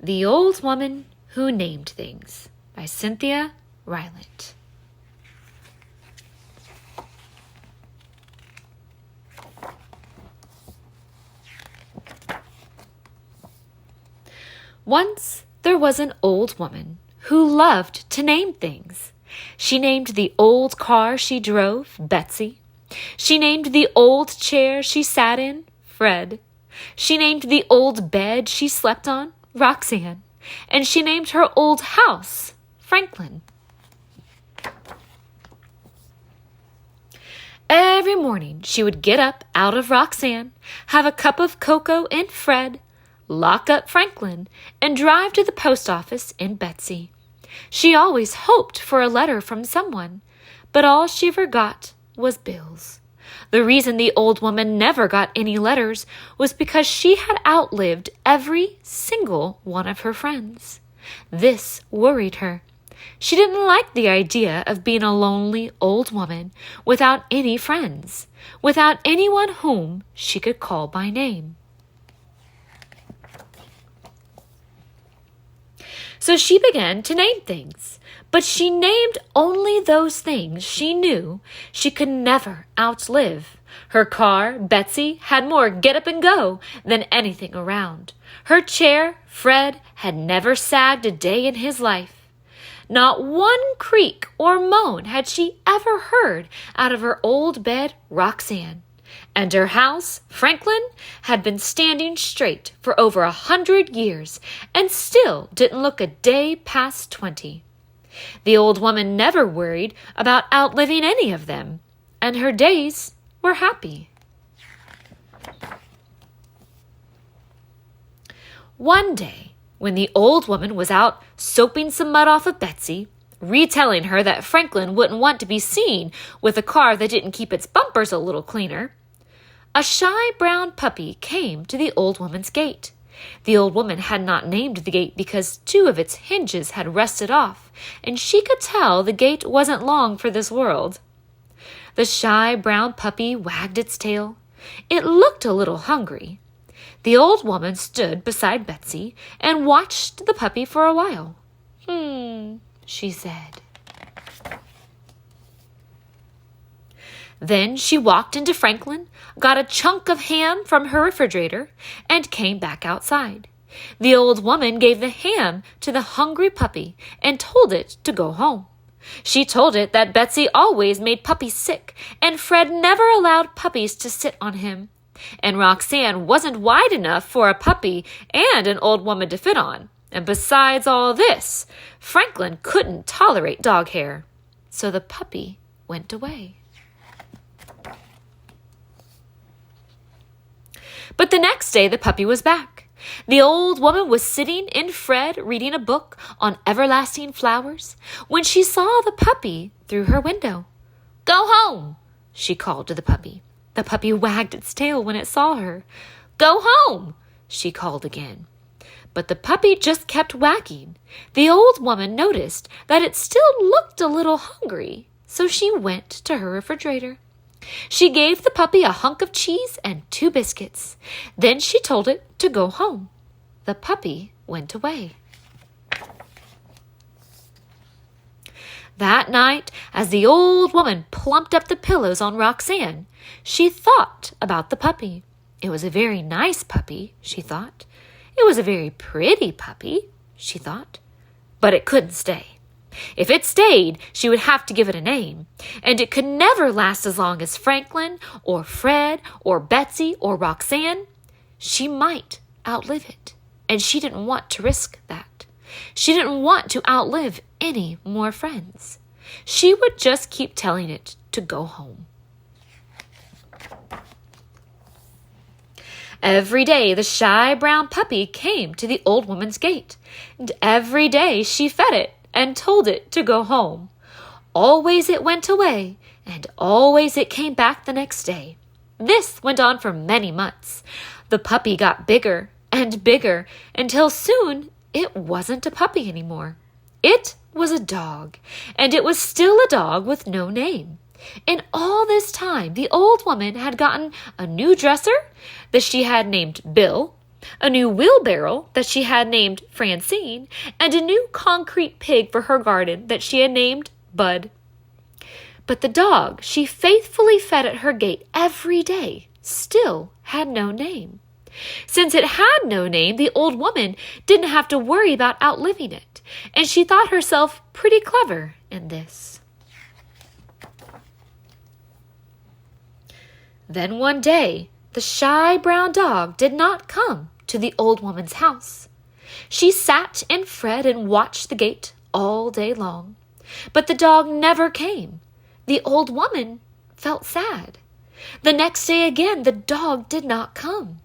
The Old Woman Who Named Things by Cynthia, Rylant. Once there was an old woman who loved to name things. She named the old car she drove, Betsy. She named the old chair she sat in, Fred. She named the old bed she slept on, Roxanne. And she named her old house, Franklin. Every morning she would get up out of Roxanne, have a cup of cocoa in Fred, lock up Franklin, and drive to the post office in Betsy. She always hoped for a letter from someone, but all she forgot was bills. The reason the old woman never got any letters was because she had outlived every single one of her friends. This worried her. She didn't like the idea of being a lonely old woman without any friends, without anyone whom she could call by name. So she began to name things, but she named only those things she knew she could never outlive. Her car, Betsy, had more get up and go than anything around. Her chair, Fred, had never sagged a day in his life. Not one creak or moan had she ever heard out of her old bed, Roxanne. And her house, Franklin, had been standing straight for over 100 years and still didn't look a day past 20. The old woman never worried about outliving any of them, and her days were happy. One day, when the old woman was out soaping some mud off of Betsy, retelling her that Franklin wouldn't want to be seen with a car that didn't keep its bumpers a little cleaner, a shy brown puppy came to the old woman's gate. The old woman had not named the gate because 2 of its hinges had rusted off, and she could tell the gate wasn't long for this world. The shy brown puppy wagged its tail. It looked a little hungry. The old woman stood beside Betsy and watched the puppy for a while. She said. Then she walked into Franklin, got a chunk of ham from her refrigerator, and came back outside. The old woman gave the ham to the hungry puppy and told it to go home. She told it that Betsy always made puppies sick, and Fred never allowed puppies to sit on him. And Roxanne wasn't wide enough for a puppy and an old woman to fit on. And besides all this, Franklin couldn't tolerate dog hair. So the puppy went away. But the next day the puppy was back. The old woman was sitting in Fred reading a book on everlasting flowers when she saw the puppy through her window. "Go home," she called to the puppy. The puppy wagged its tail when it saw her. "Go home," she called again. But the puppy just kept wagging. The old woman noticed that it still looked a little hungry, so she went to her refrigerator. She gave the puppy a hunk of cheese and 2 biscuits. Then she told it to go home. The puppy went away. That night, as the old woman plumped up the pillows on Roxanne, she thought about the puppy. It was a very nice puppy, she thought. It was a very pretty puppy, she thought. But it couldn't stay. If it stayed, she would have to give it a name, and it could never last as long as Franklin or Fred or Betsy or Roxanne. She might outlive it, and she didn't want to risk that. She didn't want to outlive any more friends. She would just keep telling it to go home. Every day the shy brown puppy came to the old woman's gate, and every day she fed it and told it to go home. Always it went away, and always it came back the next day. This went on for many months. The puppy got bigger and bigger until soon it wasn't a puppy anymore. It was a dog, and it was still a dog with no name. In all this time, the old woman had gotten a new dresser that she had named Bill, a new wheelbarrow that she had named Francine, and a new concrete pig for her garden that she had named Bud. But the dog she faithfully fed at her gate every day still had no name. Since it had no name, the old woman didn't have to worry about outliving it, and she thought herself pretty clever in this. Then one day, the shy brown dog did not come to the old woman's house. She sat and fed and watched the gate all day long, but the dog never came. The old woman felt sad. The next day again, the dog did not come.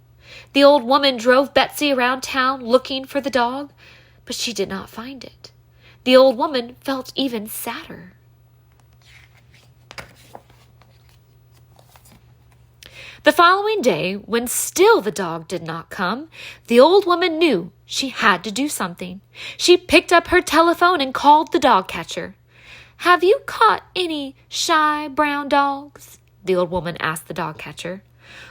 The old woman drove Betsy around town looking for the dog, but she did not find it. The old woman felt even sadder. The following day, when still the dog did not come, the old woman knew she had to do something. She picked up her telephone and called the dog catcher. "Have you caught any shy brown dogs?" the old woman asked the dog catcher.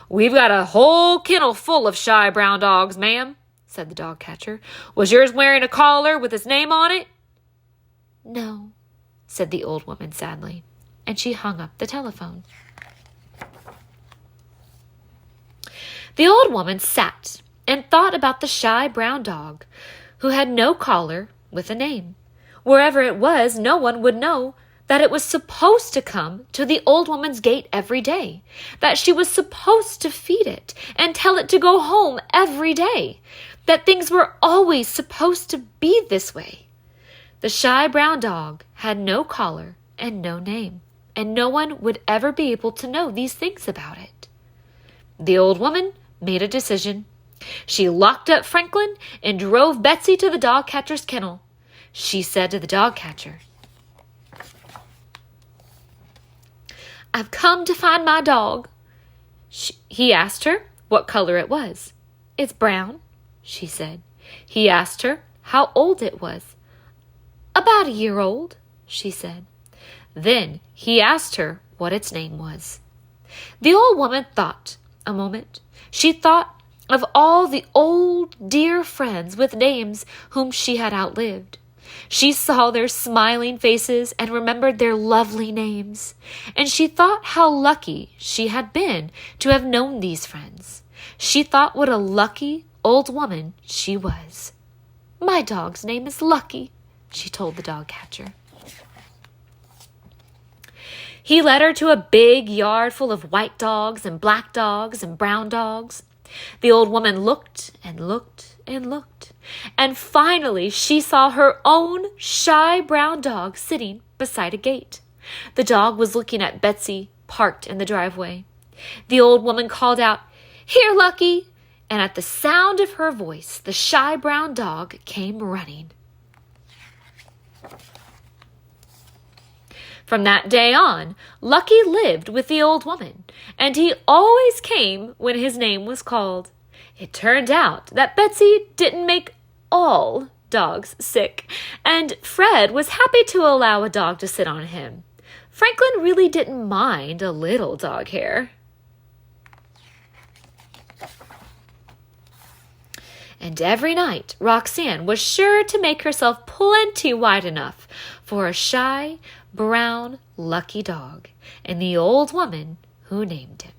"We've got a whole kennel full of shy brown dogs, ma'am," said the dog catcher. "Was yours wearing a collar with his name on it?" "No," said the old woman sadly, and she hung up the telephone. The old woman sat and thought about the shy brown dog who had no collar with a name. Wherever it was, no one would know that it was supposed to come to the old woman's gate every day, that she was supposed to feed it and tell it to go home every day, that things were always supposed to be this way. The shy brown dog had no collar and no name, and no one would ever be able to know these things about it. The old woman made a decision. She locked up Franklin and drove Betsy to the dog catcher's kennel. She said to the dog catcher, "I've come to find my dog." He asked her what color it was. "It's brown," she said. He asked her how old it was. "About a year old," she said. Then he asked her what its name was. The old woman thought a moment. She thought of all the old dear friends with names whom she had outlived. She saw their smiling faces and remembered their lovely names, and she thought how lucky she had been to have known these friends. She thought what a lucky old woman she was. "My dog's name is Lucky," she told the dog catcher. He led her to a big yard full of white dogs and black dogs and brown dogs. The old woman looked and looked and looked, and finally she saw her own shy brown dog sitting beside a gate. The dog was looking at Betsy, parked in the driveway. The old woman called out, "Here, Lucky!" and at the sound of her voice, the shy brown dog came running. From that day on, Lucky lived with the old woman, and he always came when his name was called. It turned out that Betsy didn't make all dogs sick, and Fred was happy to allow a dog to sit on him. Franklin really didn't mind a little dog hair. And every night, Roxanne was sure to make herself plenty wide enough for a shy, brown, lucky dog, and the old woman who named him.